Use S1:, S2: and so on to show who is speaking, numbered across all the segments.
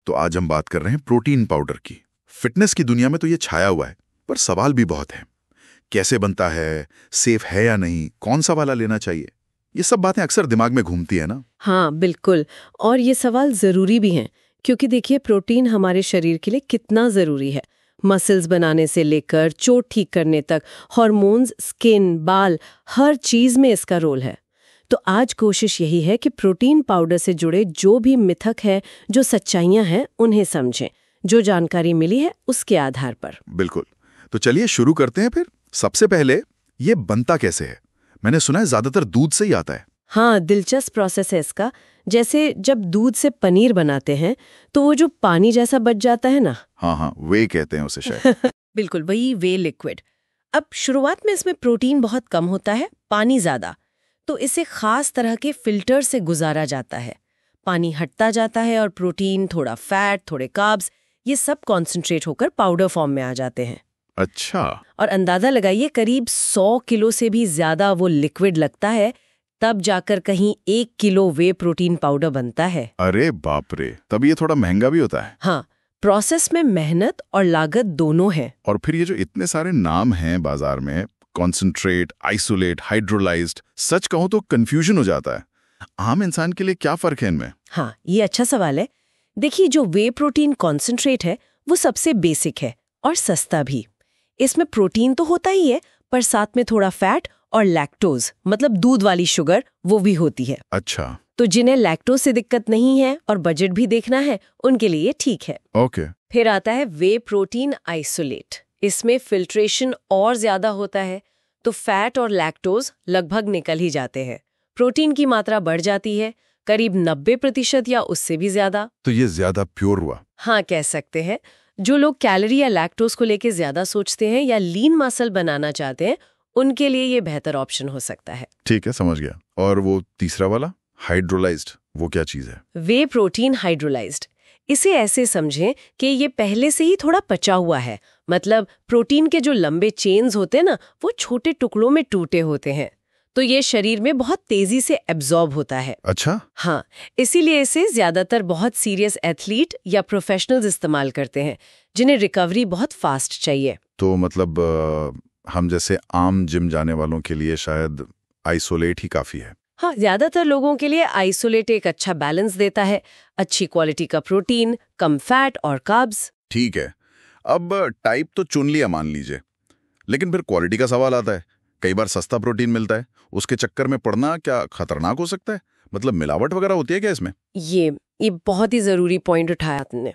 S1: तो आज हम बात कर रहे हैं प्रोटीन पाउडर की। फिटनेस की दुनिया में तो ये छाया हुआ है, पर सवाल भी बहुत हैं। कैसे बनता है, सेफ है या नहीं, कौन सा वाला लेना चाहिए, ये सब बातें अक्सर दिमाग में घूमती है ना।
S2: हाँ बिल्कुल, और ये सवाल ज़रूरी भी हैं क्योंकि देखिए प्रोटीन हमारे शरीर के लिए कितना ज़रूरी है। मसल्स बनाने से लेकर चोट ठीक करने तक, हार्मोन्स, स्किन, बाल, हर चीज़ में इसका रोल है। तो आज कोशिश यही है कि प्रोटीन पाउडर से जुड़े जो भी मिथक है, जो सच्चाइयाँ हैं, उन्हें समझें। जो जानकारी मिली है उसके आधार पर।
S1: बिल्कुल, तो चलिए शुरू करते हैं फिर। सबसे पहले ये बनता कैसे है? मैंने सुना है ज्यादातर दूध से ही आता है।
S2: हाँ, दिलचस्प प्रोसेस है इसका। जैसे जब दूध से पनीर बनाते हैं तो वो जो पानी जैसा बच जाता है ना,
S1: हाँ, वे कहते हैं उसे शायद।
S2: बिल्कुल वही वे लिक्विड। अब शुरुआत में इसमें प्रोटीन बहुत कम होता है, पानी ज्यादा, तो इसे खास तरह के फिल्टर से गुजारा जाता है। पानी हटता जाता है और प्रोटीन, थोड़ा फैट, थोड़े कार्ब्स, ये सब कॉन्सेंट्रेट होकर पाउडर फॉर्म में आ जाते हैं।
S1: अच्छा।
S2: और अंदाजा लगाइए, करीब 100 किलो से भी ज्यादा वो लिक्विड लगता है, तब जाकर कहीं 1 किलो वे प्रोटीन पाउडर बनता है।
S1: अरे बाप रे, तब ये थोड़ा महंगा भी होता है।
S2: हाँ, प्रोसेस में मेहनत और लागत दोनों हैं।
S1: और फिर ये जो इतने सारे नाम हैं बाजार में, कॉन्सेंट्रेट, आइसोलेट, हाइड्रोलाइज्ड, सच कहूं तो कंफ्यूजन हो जाता है। आम इंसान के लिए क्या फर्क है इनमें?
S2: हाँ, ये अच्छा सवाल है। देखिए, जो वे प्रोटीन कॉन्सेंट्रेट है वो सबसे बेसिक है और सस्ता भी। इसमें प्रोटीन तो होता ही है, पर साथ में थोड़ा फैट और लैक्टोज, मतलब दूध वाली शुगर, वो भी होती है।
S1: अच्छा।
S2: तो जिन्हें लैक्टोज से दिक्कत नहीं है और बजट भी देखना है, उनके लिए ठीक है।
S1: ओके।
S2: फिर आता है वे प्रोटीन आइसोलेट। इसमें फिल्ट्रेशन और ज्यादा होता है, तो फैट और लैक्टोज लगभग निकल ही जाते हैं। प्रोटीन की मात्रा बढ़ जाती है, करीब 90% या उससे भी ज्यादा।
S1: तो ये ज्यादा प्योर हुआ।
S2: हाँ, कह सकते हैं। जो लोग कैलोरी या लैक्टोज को लेके ज्यादा सोचते हैं या लीन मसल बनाना चाहते हैं, उनके लिए ये बेहतर ऑप्शन हो सकता है।
S1: ठीक है, समझ गया। और वो तीसरा वाला हाइड्रोलाइज्ड, वो क्या चीज है?
S2: वे प्रोटीन हाइड्रोलाइज्ड, इसे ऐसे समझें कि ये पहले से ही थोड़ा पचा हुआ है। मतलब प्रोटीन के जो लंबे चेन्स होते हैं ना, वो छोटे टुकड़ों में टूटे होते हैं, तो ये शरीर में बहुत तेजी से एब्जॉर्ब होता है।
S1: अच्छा।
S2: हाँ, इसीलिए इसे ज्यादातर बहुत सीरियस एथलीट या प्रोफेशनल्स इस्तेमाल करते हैं, जिन्हें रिकवरी बहुत फास्ट चाहिए।
S1: तो मतलब हम जैसे आम जिम जाने वालों के लिए शायद आइसोलेट ही काफी है।
S2: हाँ, ज्यादातर लोगों के लिए आइसोलेट एक अच्छा बैलेंस देता है। अच्छी क्वालिटी का प्रोटीन, कम फैट और कार्ब्स।
S1: ठीक है, अब टाइप तो चुन लिया मान लीजिए, लेकिन फिर क्वालिटी का सवाल आता है। कई बार सस्ता प्रोटीन मिलता है, उसके चक्कर में पड़ना क्या खतरनाक हो सकता है? मतलब मिलावट वगैरह होती है क्या इसमें?
S2: ये बहुत ही जरूरी पॉइंट उठाया आपने।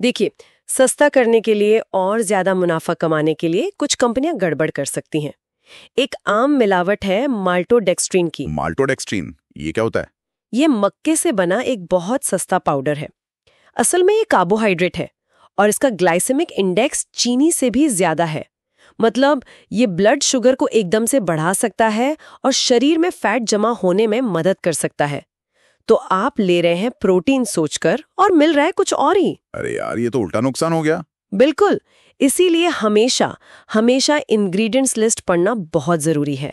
S2: देखिए, सस्ता करने के लिए और ज्यादा मुनाफा कमाने के लिए कुछ कंपनियां गड़बड़ कर सकती हैं। एक आम मिलावट है माल्टोडेक्स्ट्रीन की।
S1: माल्टोडेक्स्ट्रीन, ये क्या होता है?
S2: ये मक्के से बना एक बहुत सस्ता पाउडर है। असल में ये कार्बोहाइड्रेट है और इसका ग्लाइसेमिक इंडेक्स चीनी से भी ज्यादा है। मतलब ये ब्लड शुगर को एकदम से बढ़ा सकता है और शरीर में फैट जमा होने में मदद कर सकता है। तो आप ले रहे हैं प्रोटीन सोचकर और मिल रहा है कुछ और ही।
S1: अरे यार, ये तो उल्टा नुकसान हो गया।
S2: बिल्कुल, इसीलिए हमेशा इंग्रेडिएंट्स लिस्ट पढ़ना बहुत जरूरी है।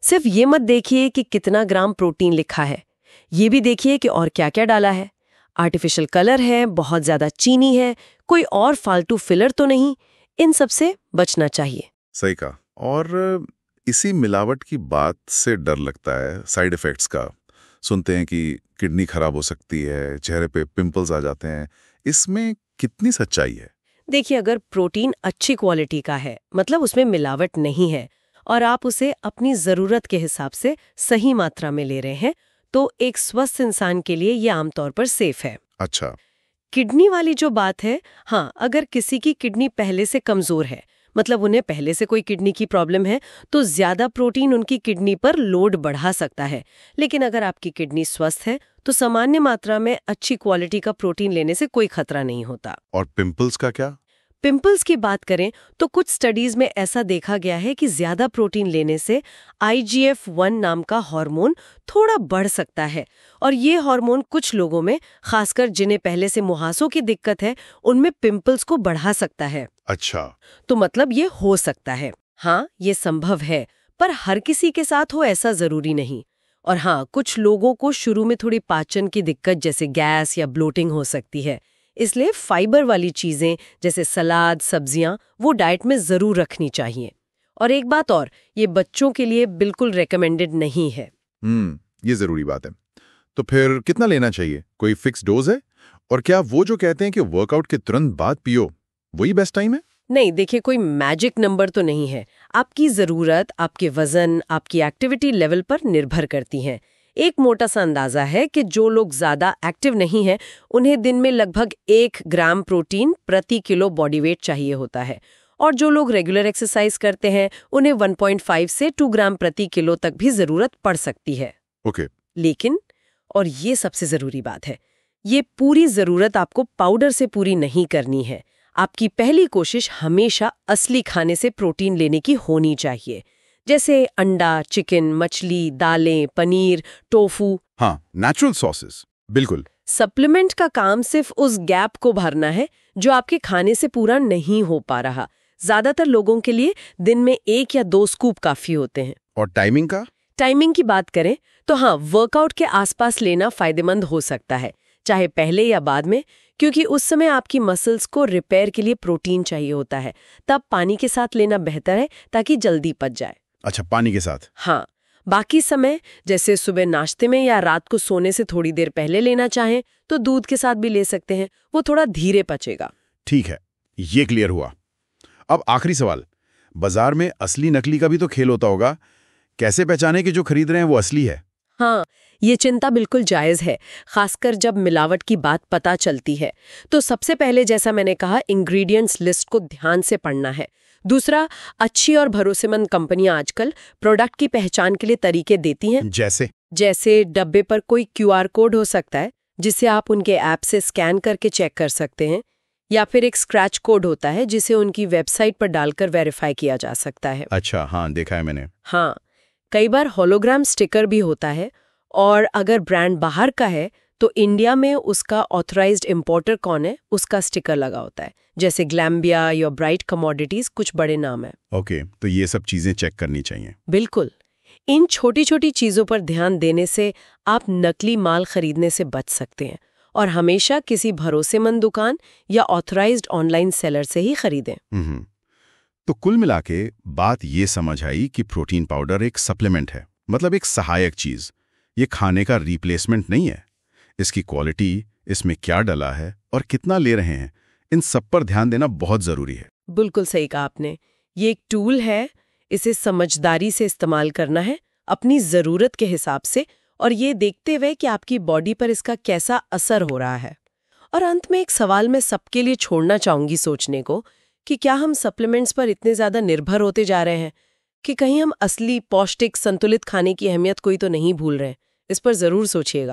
S2: सिर्फ ये मत देखिए कि कितना ग्राम प्रोटीन लिखा है, ये भी देखिए कि और क्या क्या डाला है। आर्टिफिशियल कलर है, बहुत ज्यादा चीनी है, कोई और फालतू फिलर तो नहीं। इन सब से बचना चाहिए।
S1: सही कहा। और इसी मिलावट की बात से डर लगता है साइड इफेक्ट्स का। सुनते हैं कि किडनी खराब हो सकती है, चेहरे पे पिंपल्स आ जाते हैं। इसमें कितनी सच्चाई है?
S2: देखिए, अगर प्रोटीन अच्छी क्वालिटी का है, मतलब उसमें मिलावट नहीं है, और आप उसे अपनी जरूरत के हिसाब से सही मात्रा में ले रहे हैं, तो एक स्वस्थ इंसान के लिए ये आमतौर पर सेफ है।
S1: अच्छा।
S2: किडनी वाली जो बात है, हाँ, अगर किसी की किडनी पहले से कमजोर है, मतलब उन्हें पहले से कोई किडनी की प्रॉब्लम है, तो ज्यादा प्रोटीन उनकी किडनी पर लोड बढ़ा सकता है। लेकिन अगर आपकी किडनी स्वस्थ है, तो सामान्य मात्रा में अच्छी क्वालिटी का प्रोटीन लेने से कोई खतरा नहीं होता।
S1: और पिंपल्स का क्या?
S2: पिंपल्स की बात करें तो कुछ स्टडीज में ऐसा देखा गया है कि ज्यादा प्रोटीन लेने से IGF-1 नाम का हार्मोन थोड़ा बढ़ सकता है, और ये हार्मोन कुछ लोगों में, खासकर जिन्हें पहले से मुहासों की दिक्कत है, उनमें पिंपल्स को बढ़ा सकता है।
S1: अच्छा।
S2: तो मतलब ये हो सकता है। हाँ, ये संभव है, पर हर किसी के साथ हो ऐसा जरूरी नहीं। और हाँ, कुछ लोगों को शुरू में थोड़ी पाचन की दिक्कत जैसे गैस या ब्लोटिंग हो सकती है। इसलिए फाइबर वाली चीजें जैसे सलाद, सब्जियां वो डाइट में जरूर रखनी चाहिए। और एक बात और, ये बच्चों के लिए बिल्कुल रेकमेंडेड नहीं है।
S1: ये जरूरी बात है। तो फिर कितना लेना चाहिए? कोई फिक्स डोज है? और क्या वो जो कहते हैं कि वर्कआउट के तुरंत बाद पियो, वही बेस्ट टाइम है?
S2: नहीं, देखिए कोई मैजिक नंबर तो नहीं है। आपकी जरूरत, आपके वजन, आपकी एक्टिविटी लेवल पर निर्भर करती है। एक मोटा सा अंदाजा है कि जो लोग ज्यादा एक्टिव नहीं हैं, उन्हें दिन में लगभग 1 ग्राम प्रोटीन प्रति किलो बॉडी वेट चाहिए होता है। और जो लोग रेगुलर एक्सरसाइज करते हैं, उन्हें 1.5 से 2 ग्राम प्रति किलो तक भी जरूरत पड़ सकती है।
S1: ओके।
S2: लेकिन, और ये सबसे जरूरी बात है, ये पूरी जरूरत आपको पाउडर से पूरी नहीं करनी है। आपकी पहली कोशिश हमेशा असली खाने से प्रोटीन लेने की होनी चाहिए, जैसे अंडा, चिकन, मछली, दालें, पनीर, टोफू।
S1: हाँ, नेचुरल सॉसेस, बिल्कुल।
S2: सप्लीमेंट का काम सिर्फ उस गैप को भरना है जो आपके खाने से पूरा नहीं हो पा रहा। ज्यादातर लोगों के लिए दिन में 1 या 2 स्कूप काफी होते हैं।
S1: और टाइमिंग का?
S2: टाइमिंग की बात करें तो हाँ, वर्कआउट के आसपास लेना फायदेमंद हो सकता है, चाहे पहले या बाद में, क्योंकि उस समय आपकी मसल्स को रिपेयर के लिए प्रोटीन चाहिए होता है। तब पानी के साथ लेना बेहतर है ताकि जल्दी पच जाए।
S1: अच्छा, पानी के साथ?
S2: हाँ, बाकी समय जैसे सुबह नाश्ते में या रात को सोने से थोड़ी देर पहले लेना चाहें तो दूध के साथ भी ले सकते हैं, वो थोड़ा धीरे पचेगा।
S1: ठीक है, ये क्लियर हुआ। अब आखिरी सवाल, बाजार में असली नकली का भी तो खेल होता होगा। कैसे पहचाने कि जो खरीद रहे हैं वो असली है?
S2: हाँ, ये चिंता बिल्कुल जायज है, खासकर जब मिलावट की बात पता चलती है। तो सबसे पहले, जैसा मैंने कहा, इंग्रेडिएंट्स लिस्ट को ध्यान से पढ़ना है। दूसरा, अच्छी और भरोसेमंद कंपनियां आजकल प्रोडक्ट की पहचान के लिए तरीके देती हैं। जैसे डब्बे पर कोई QR कोड हो सकता है जिसे आप उनके ऐप से स्कैन करके चेक कर सकते हैं, या फिर एक स्क्रैच कोड होता है जिसे उनकी वेबसाइट पर डालकर वेरीफाई किया जा सकता है।
S1: अच्छा, हाँ, देखा है मैंने।
S2: हाँ, कई बार होलोग्राम स्टिकर भी होता है, और अगर ब्रांड बाहर का है तो इंडिया में उसका ऑथराइज्ड इंपोर्टर कौन है उसका स्टिकर लगा होता है, जैसे ग्लैम्बिया या ब्राइट कमोडिटीज, कुछ बड़े नाम है।
S1: ओके, तो ये सब चीजें चेक करनी चाहिए।
S2: बिल्कुल, इन छोटी छोटी चीजों पर ध्यान देने से आप नकली माल खरीदने से बच सकते हैं, और हमेशा किसी भरोसेमंद दुकान या ऑथराइज्ड ऑनलाइन सेलर से ही खरीदें।
S1: तो कुल मिलाके बात ये समझ आई कि प्रोटीन पाउडर एक सप्लीमेंट है, मतलब एक सहायक चीज। ये खाने का रिप्लेसमेंट नहीं है। इसकी क्वालिटी, इसमें क्या डला है और कितना ले रहे हैं, इन सब पर ध्यान देना बहुत जरूरी है।
S2: बिल्कुल सही कहा आपने। ये एक टूल है, इसे समझदारी से इस्तेमाल करना है, अपनी जरूरत के हिसाब से, और ये देखते हुए कि आपकी बॉडी पर इसका कैसा असर हो रहा है। और अंत में एक सवाल मैं सबके लिए छोड़ना चाहूंगी सोचने को, कि क्या हम सप्लीमेंट्स पर इतने ज्यादा निर्भर होते जा रहे हैं कि कहीं हम असली पौष्टिक संतुलित खाने की अहमियत कोई तो नहीं भूल रहे हैं। इस पर जरूर सोचिएगा।